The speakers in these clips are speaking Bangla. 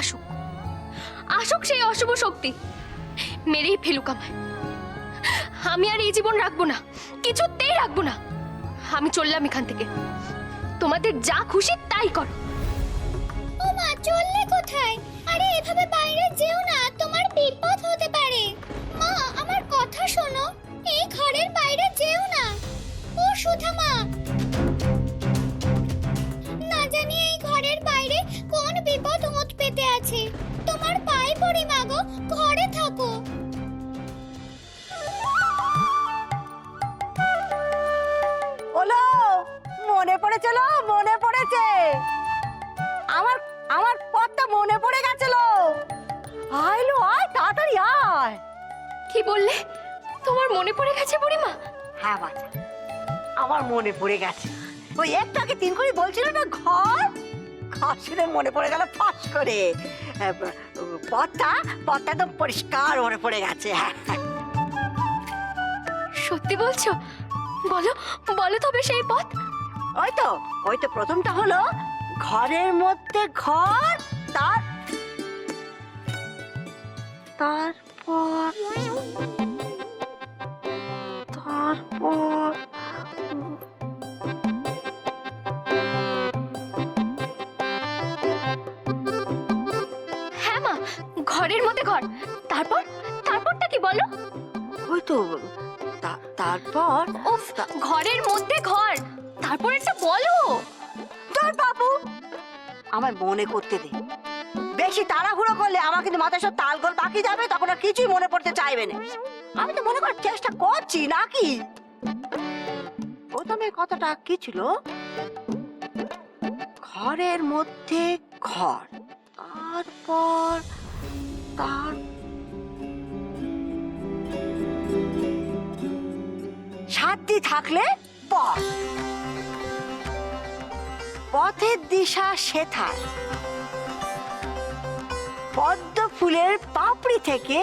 আসুক, আসুক সেই অশুভ শক্তি, মেরেই ফেলুক আমায়। আমি আর এই জীবন রাখবো না, কিছুতেই রাখবো না। আমি চললাম এখান থেকে, তোমাদের যা খুশি তাই করো। ও মা, চললে কোথায়? আরে এভাবে বাইরে যেও না, তোমার বিপদ হতে পারে। মা, আমার কথা শোনো, এই ঘরের বাইরে যেও না। ও সুধা মা, না জানি এই ঘরের বাইরে কোন বিপদ ওত পেতে আছে। তোমার পায়ে পড়ি মা গো, ঘরে থাকো। ওলো, মনে পড়েছিল, মনে পড়েছে। আমার আমার পথটা মনে পড়ে গেছিল। আইলো, আয় তাড়াতাড়ি আয়। কি বললে? তোমার মনে পড়ে গেছে বুড়িমা? হ্যাঁ বাচ্চা, আমার মনে পড়ে গেছে। ওই একটু আগে তিন করে বলছিল না ঘর, ঘর শুনে মনে পড়ে গেল ফাঁস করে। পথটা পথটা একদম পরিষ্কার মনে পড়ে গেছে। হ্যাঁ, সত্যি বলছো? বলো, বলো তবে সেই পথ। ওই তো প্রথমটা হলো ঘরের মধ্যে ঘর, তারপর হ্যাঁ মা, ঘরের মধ্যে ঘর, তারপর? তারপরটা কি বলো? ওই তো তারপর উফ, ঘরের মধ্যে ঘর, তারপর একটা বলো। তোর বাবু আমার মনে করতে দে। বেশি তাড়াহুড়ো করলে আমার কিন্তু মাথায় সব তালগোল বাকি যাবে, তখন আর কিছুই মনে পড়তে চাইবে না। আমি তো মনে করার চেষ্টা করছি নাকি। প্রথমে কথাটা কি ছিল? ঘরের মধ্যে ঘর, তারপর সাথী থাকলে পথ, পথের দিশা সেথায়, পদ্ম ফুলের পাপড়ি থেকে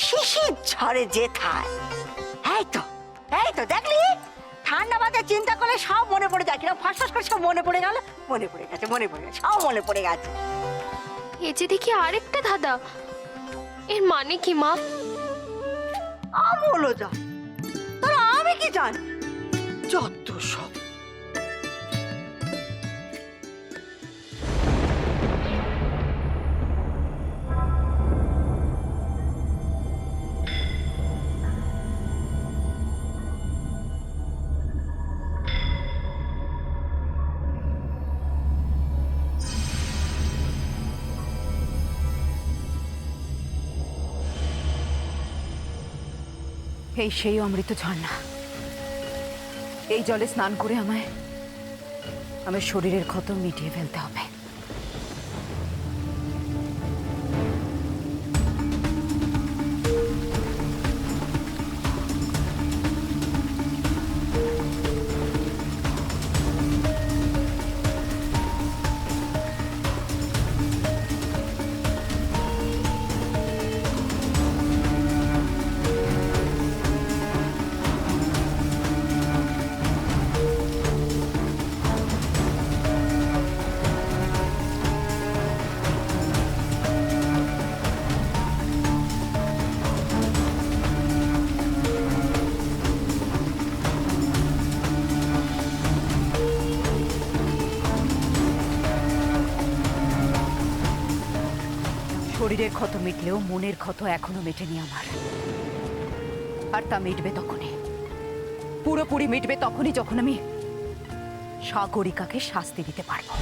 শিশির ঝরে যেথায়। এই তো দেখলি, ঠান্ডা মাথায় চিন্তা করলে সব মনে পড়ে যায়। কিরকম ফাঁস ফাঁস করে সব মনে পড়ে গেল। মনে পড়ে গেছে, সব মনে পড়ে গেছে। এ যে দেখি আরেকটা ধাঁধা, এর মানে কি মা? আমলো যা, তোরা আমি কি জানি, যত সব। এই সেই অমৃত ঝর্ণা। এই জলে স্নান করে আমায় আমার শরীরের ক্ষত মিটিয়ে ফেলতে হবে। শরীরের ক্ষত মিটলেও মনের ক্ষত এখনো মেটেনি আমার। আর তা মিটবে তখনই, পুরোপুরি মিটবে তখনই যখন আমি সাগরিকাকে শাস্তি দিতে পারবো।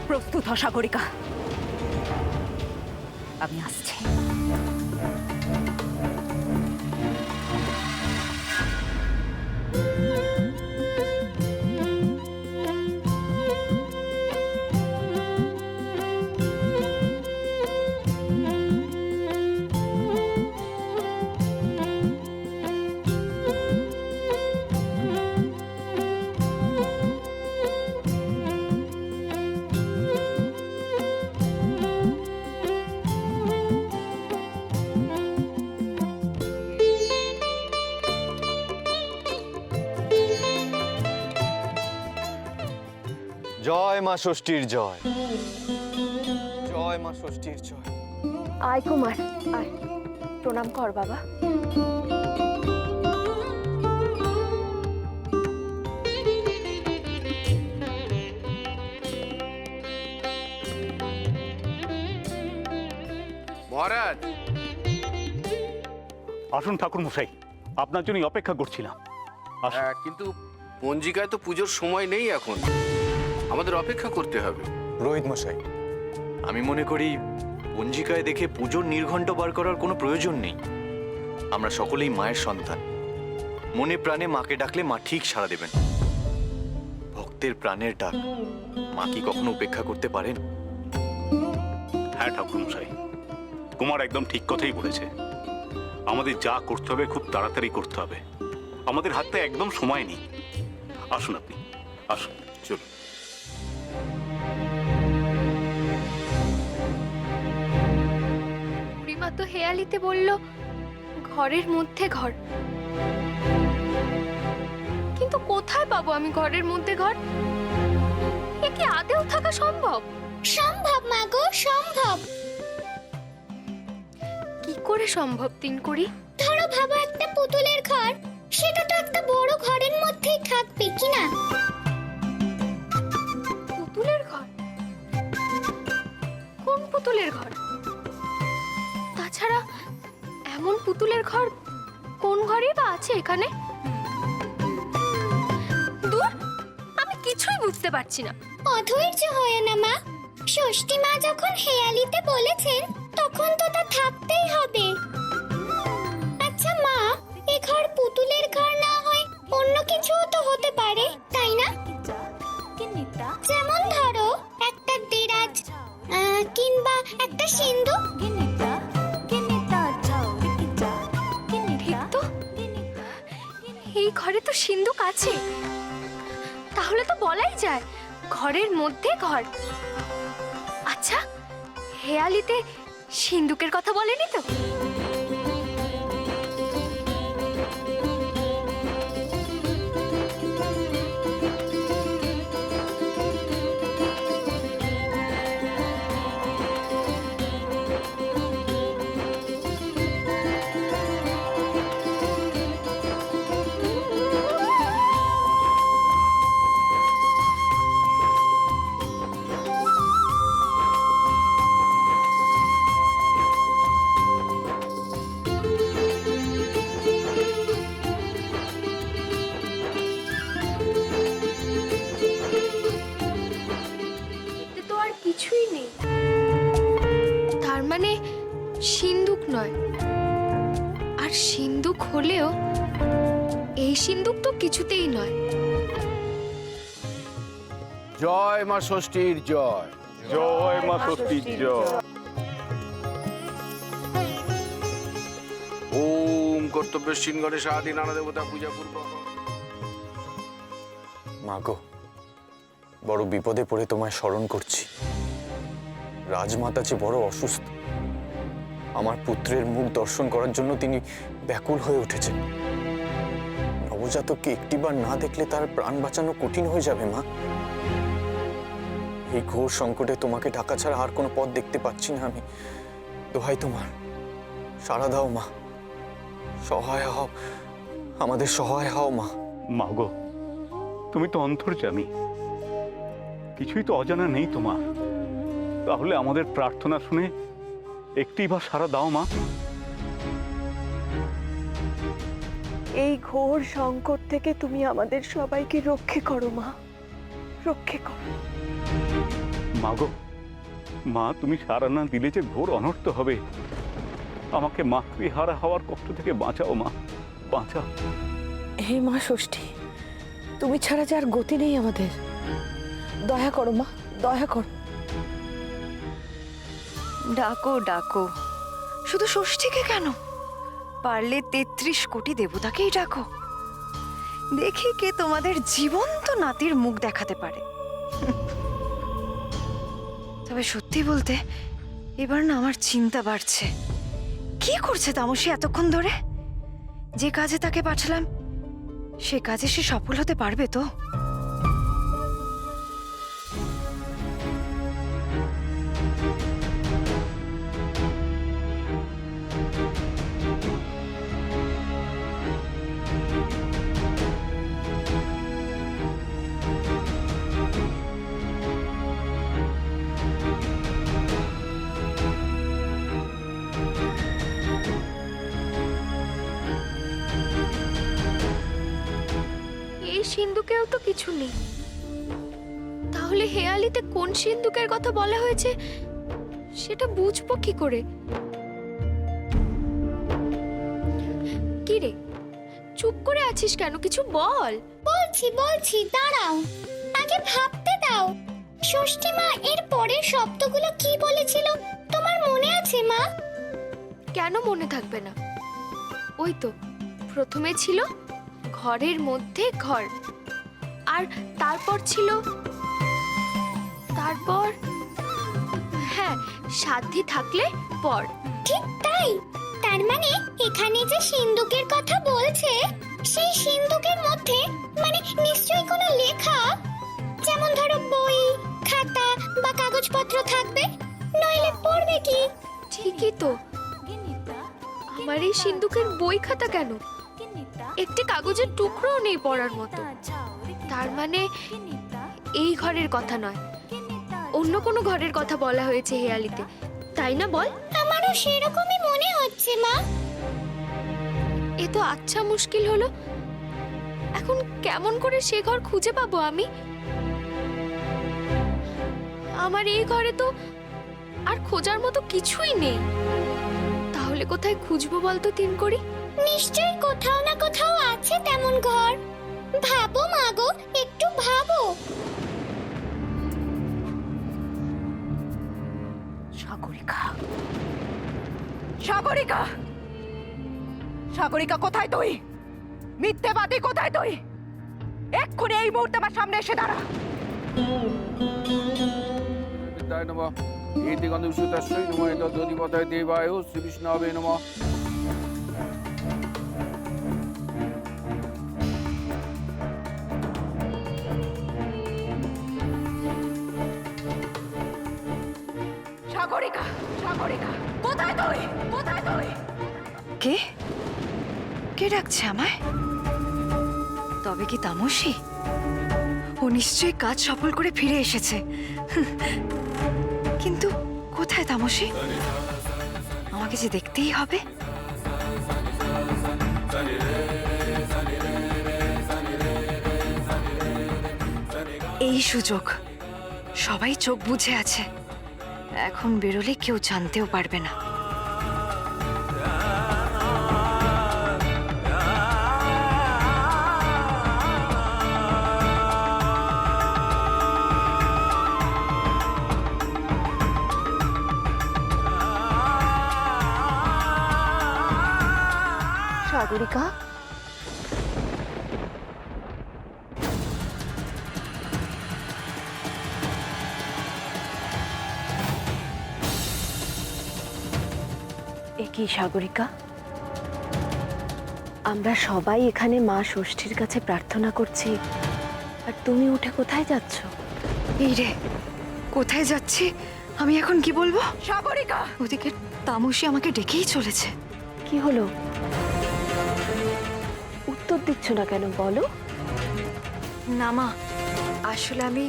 প্রস্তুত হ সাগরিকা, আমি আসছি। জয় মা ষষ্ঠীর জয়। জয় মা ষষ্ঠীর জয়। আয় কুমার আয়, প্রণাম কর বাবা। মহারাজ, আসুন ঠাকুর মশাই, আপনার জন্য অপেক্ষা করছিলাম। আসুন। কিন্তু পঞ্জিকায় তো পুজোর সময় নেই এখন, আমাদের অপেক্ষা করতে হবে। রোহিত মশাই, আমি মনে করি পঞ্জিকায় দেখে পুজোর নির্ঘণ্ট বার করার কোনো প্রয়োজন নেই। আমরা সকলেই মায়ের সন্তান, মনে প্রাণে মাকে ডাকলে মা ঠিক সাড়া দেবেন। ভক্তের প্রাণের ডাক মা কি কখনো উপেক্ষা করতে পারেন? হ্যাঁ ঠাকুর মশাই, কুমার একদম ঠিক কথাই বলেছে। আমাদের যা করতে হবে খুব তাড়াতাড়ি করতে হবে, আমাদের হাতে একদম সময় নেই। আসুন আপনি, আসুন। চলুন। বুড়িমা তো হেয়ালিতে বলল ঘরের মধ্যে ঘর, কিন্তু কোথায় পাবো আমি ঘরের মধ্যে ঘর? এ কি আদেও থাকা সম্ভব? সম্ভব মা গো, সম্ভব। কি করে সম্ভব তিন করি? ধরো ভাবো একটা পুতুলের ঘর, সেটা তো একটা বড় ঘরের মধ্যেই থাকবে কি না? পুতুলের ঘর? কোন পুতুলের ঘর? তাছাড়া এমন পুতুলের ঘর কোন ঘরেই বা আছে এখানে? দূর, আমি কিছুই বুঝতে পারছি না। অধৈর্য হয়ে না মা, ষষ্ঠী মা যখন হেয়ালিতে বলেছেন তখন তো তা থাকতেই হবে। আচ্ছা মা, এ ঘর পুতুলের ঘর না হয় অন্য কিছুও তো হতে পারে, তাই না? যেমন ধরো একটা দেরাজ, কিংবা একটা সিন্ধু। ঠিক তো, এই ঘরে তো সিন্ধুক আছে, তাহলে তো বলাই যায় ঘরের মধ্যে ঘর। আচ্ছা, হেয়ালিতে সিন্ধুকের কথা বলেনি তো? এতে তো আর কিছুই নেই, তার মানে সিন্ধুক নয়। আর সিন্ধুক হলেও এই সিন্ধুক তো কিছুতেই নয়। জয় মা ষষ্ঠীর জয়। জয় মা ষষ্ঠীর জয়। ওম কর্তব্যশীল গণেশ আদি নানা দেবতা পূজা পূর্বক। মা গো, বড় বিপদে পড়ে তোমায় স্মরণ করছি। রাজমাতা যে বড় অসুস্থ, আমার পুত্রের মুখ দর্শন করার জন্য তিনি ব্যাকুল হয়ে উঠেছেন। নবজাতককে একটিবার না দেখলে তার প্রাণ বাঁচানো কঠিন হয়ে যাবে মা। এই ঘোর সংকটে তোমাকে ডাকা ছাড়া আর কোনো পথ দেখতে পাচ্ছি না আমি। দোহাই তোমার, সাড়া দাও মা, সহায় হও, আমাদের সহায় হও মা। মা গো, তুমি তো অন্তর্যামী, কিছুই তো অজানা নেই তোমার। তাহলে আমাদের প্রার্থনা শুনে একটি বা সাড়া দাও মা। এই ঘোর সংকট থেকে তুমি আমাদের সবাইকে রক্ষে করো মা, রক্ষে করো। মা গো, মা তুমি সাড়া না দিলে যে ঘোর অনর্থ হবে। আমাকে মাতৃহারা হওয়ার কষ্ট থেকে বাঁচাও মা, বাঁচাও। হে মা ষষ্ঠী, তুমি ছাড়া যার গতি নেই আমাদের, দয়া করো মা, দয়া করো। ডাকো ডাকো, শুধু ষষ্ঠীকে কেন, পারলে 33 কোটি দেবতাকেই ডাকো। দেখি কে তোমাদের জীবন্ত নাতির মুখ দেখাতে পারে। তবে সত্যি বলতে এবার না আমার চিন্তা বাড়ছে। কি করছে তামসী এতক্ষণ ধরে? যে কাজে তাকে পাঠালাম সে কাজে সে সফল হতে পারবে তো? ঘরেও তো কিছু নেই। তাহলে হেয়ালিতে কোন সিন্ধুকের কথা বলা হয়েছে সেটা বুঝবো কি করে? কি রে, চুপ করে আছিস কেন? কিছু বল। বলছি দাঁড়াও, আগে ভাবতে দাও। ষষ্ঠী মা এর পরের শব্দগুলো কি বলেছিল তোমার মনে আছে মা? কেন মনে থাকবে না? ওই তো প্রথমে ছিল ঘরের মধ্যে ঘর, আর তারপর ছিল, হ্যাঁ, সাধ্যি থাকলে পর। ঠিক তাই। তার মানে এখানে যে সিন্ধুকের কথা বলছে, সেই সিন্ধুকের মধ্যে মানে নিশ্চয়ই কোনো লেখা, যেমন ধরো বই, খাতা বা কাগজপত্র থাকবে, নইলে পড়বে কি? ঠিকই তো, আমার এই সিন্ধুকের বই খাতা কেন? একটি কাগজের টুকরোও নেই পড়ার মতো। তার মানে এই ঘরের কথা নয়, অন্য কোনো ঘরের কথা বলা হয়েছে হেয়ালিতে, তাই না বল? আমারও সেরকমই মনে হচ্ছে মা। এ তো আচ্ছা মুশকিল হলো। এখন কেমন করে সে ঘর খুঁজে পাবো আমি? আমার এই ঘরে তো আর খোঁজার মতো কিছুই নেই। তাহলে কোথায় খুঁজবো বলতো তিন করি? নিশ্চয়ই কোথাও না কোথাও আছে তেমন ঘর। ভাবো মাগো, একটু ভাবো। সাগরিকা, সাগরিকা, সাগরিকা, কোথায় তুই? মিথ্যেবাদী, কোথায় তুই? এক্ষুনি এই মুহূর্তে আমার সামনে এসে দাঁড়া। বিদ্যায় নমঃ। ইতি গন্ধবিশুদ্ধস্যৈ নমঃ। এতদ্দধিপতয়ে দেবায় শ্রীবিষ্ণবে নমঃ। সাগরিকা, সাগরিকা, কোথায় তুই? কোথায় তুই? কে কে ডাকছে আমায়? তবে কি তামসী? ও নিশ্চয়ই কাজ সফল করে ফিরে এসেছে। কিন্তু কোথায় তামসী? আমাকে যে দেখতেই হবে। এই সুযোগ, সবাই চোখ বুজে আছে, এখন বেরোলে কেউ জানতেও পারবে না। সাগরিকা, এ কি সাগরিকা? আমরা সবাই এখানে মা ষষ্ঠীর কাছে প্রার্থনা করছি, আর তুমি উঠে কোথায় যাচ্ছ? এই রে, কোথায় যাচ্ছি আমি এখন কি বলবো? সাগরিকা, ওদিকে তামসী আমাকে ডেকেই চলেছে। কি হলো? উত্তর দিচ্ছ না কেন, বলো। না মা, আসলে আমি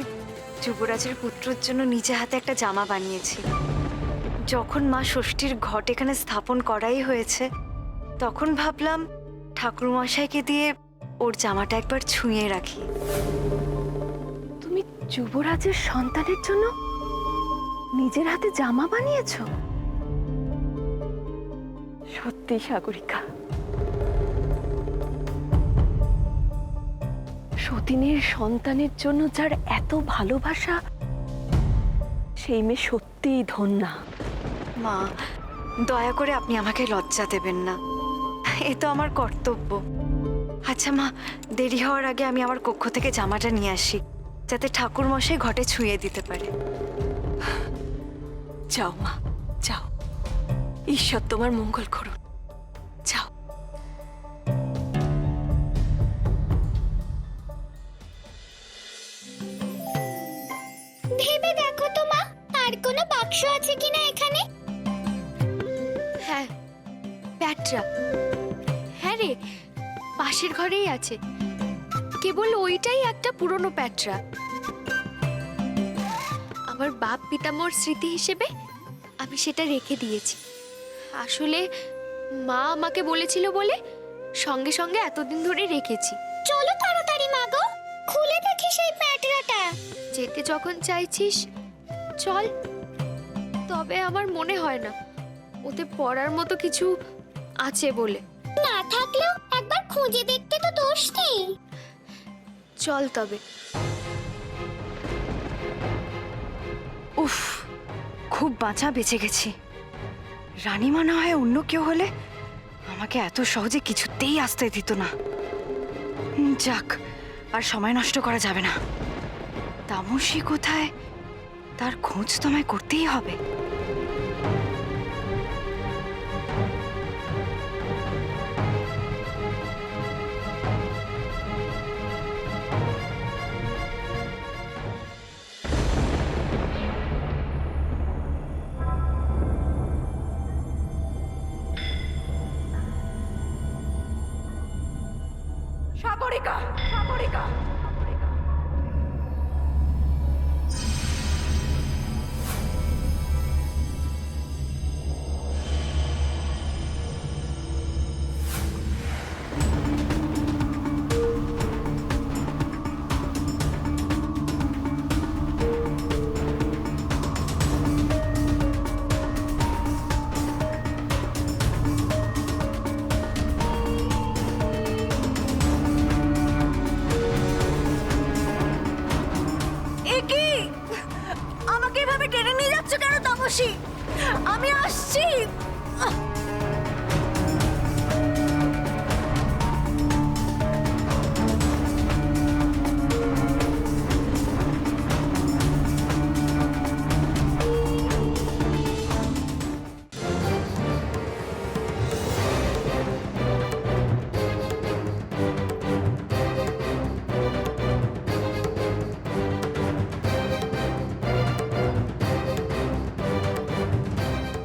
যুবরাজের পুত্রের জন্য নিজে হাতে একটা জামা বানিয়েছি। যখন মা ষষ্ঠীর ঘট এখানে স্থাপন করাই হয়েছে, তখন ভাবলাম ঠাকুরমশাইকে দিয়ে ওর জামাটা একবার ছুঁয়ে রাখি। তুমি যুবরাজের সন্তানের জন্য নিজের হাতে জামা বানিয়েছো? সত্যি সাগরিকা, সতীনের সন্তানের জন্য যার এত ভালোবাসা, সেই মেয়ে সত্যিই ধন্যা। মা, দয়া করে আপনি আমাকে লজ্জা দেবেন না, এ তো আমার কর্তব্য। আচ্ছা মা, দেরি হওয়ার আগে আমি আমার কক্ষ থেকে জামাটা নিয়ে আসি, যাতে ঠাকুরমশাই ঘটে ছুঁয়ে দিতে পারে। যাও মা, যাও। ঈশ্বর তোমার মঙ্গল করুন। যাও। ভেবে দেখো তো মা, আর কোনো বাক্স আছে কিনা এখানে? হ্যাঁ, প্যাটরা। হ্যাঁ রে, পাশের ঘরেই আছে। কেবল ওইটাই একটা পুরনো প্যাটরা। আমার বাপ পিতামহর স্মৃতি হিসেবে আমি সেটা রেখে দিয়েছি। আসলে মা আমাকে বলেছিল বলে সঙ্গে সঙ্গে এতদিন ধরে রেখেছি। চলো তাড়াতাড়ি মাগো, খুলে দেখি সেই প্যাটরাটা। যেতে যখন চাইছিস চল। তবে আমার মনে হয় না ওতে পড়ার মতো কিছু আছে বলে। না থাকলেও একবার খুঁজে দেখতে তো দোষ নেই। চল তবে। উফ, খুব বাঁচা বেঁচে গেছি। রানীমা না হয় অন্য কেউ হলে আমাকে এত সহজে কিছুতেই আসতে দিত না। যাক, আর সময় নষ্ট করা যাবে না। তামসী কোথায়, তার খোঁজ তো আমায় করতেই হবে। সাগরিকা, সাগরিকা, আমাকে এভাবে টেনে নিয়ে যাচ্ছ কেন তামসী? আমি আসছি।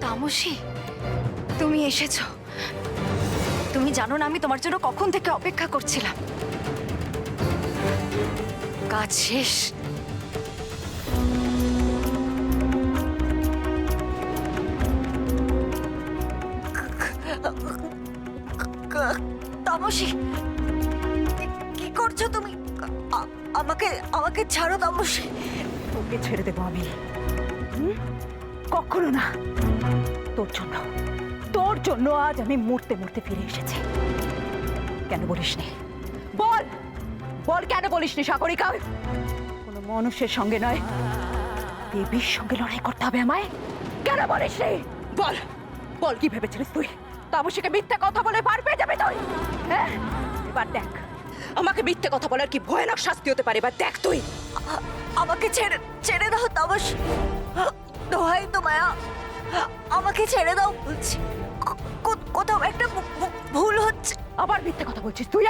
তামসী, তুমি এসেছো। তুমি জানো না আমি তোমার জন্য কখন থেকে অপেক্ষা করছিলাম। কাজ শেষ। তামসী, কি করছো তুমি? আমাকে আমাকে ছাড়ো তামসী। তোকে ছেড়ে দেবো আমি? কখনো না। তোর জন্য আজ আমি মরতে মরতে ফিরে এসেছি। কেন বলিসনি? বল বল, কেন বলিসনি সাগরিকা? কোনো মানুষের সঙ্গে নয়, দেবীর সঙ্গে লড়াই করতে হবে আমায়। কেন বলিসনি? বল বল, কি ভেবেছিলিস তুই তামসীকে মিথ্যে কথা বলে পার পেয়ে যাবে তুই? হ্যাঁ, এবার দেখ আমাকে মিথ্যে কথা বলার কি ভয়ানক শাস্তি হতে পারে। এবার দেখ তুই। আমাকে ছেড়ে ছেড়ে দাও তামসী, দোহাই তো মায়া, আমাকে ছেড়ে দাও বলছি। কোথাও একটা ভুল হচ্ছে। আবার মিথ্যে কথা বলছিস তুই?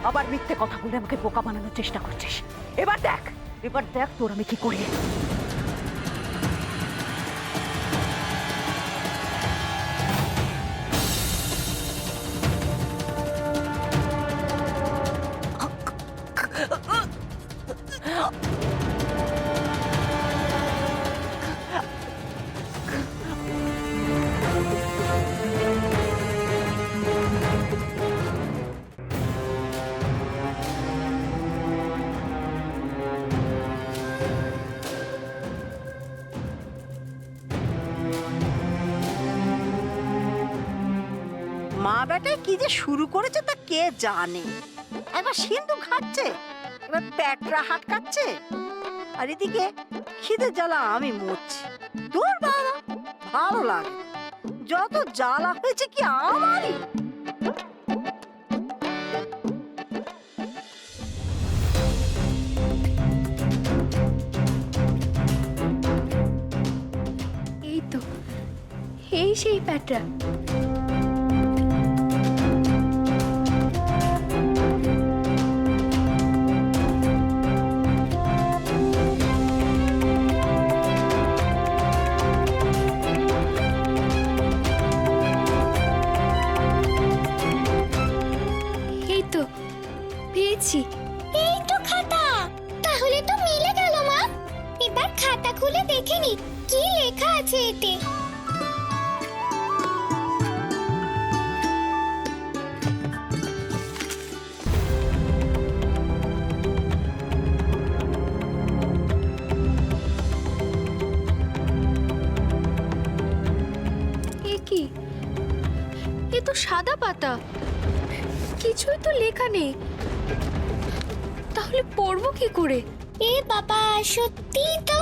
আবার মিথ্যে কথা বলে আমাকে বোকা বানানোর চেষ্টা করছিস। এবার দেখ তোর আমি কি করি। মা বেটায় কি যে শুরু করেছে তা কে জানে। একবার সিন্ধু খাচ্ছে, এবার প্যাটরা হাটকাচ্ছে, আর এদিকে খিদে জ্বালা আমি মরছি। তোর বাবা ভালো লাগে, যত জ্বালা হয়েছে কি আমারই। এই তো, এই সেই প্যাটরা। এই তো পেয়েছি। এই তো খাতা, তাহলে তো মিলে গেল মা। এবার খাতা খুলে দেখে নি কি লেখা আছে এতে। সাদা পাতা, কিছুই তো লেখা নেই। তাহলে পড়বো কি করে? এ বাবা, সত্যি তো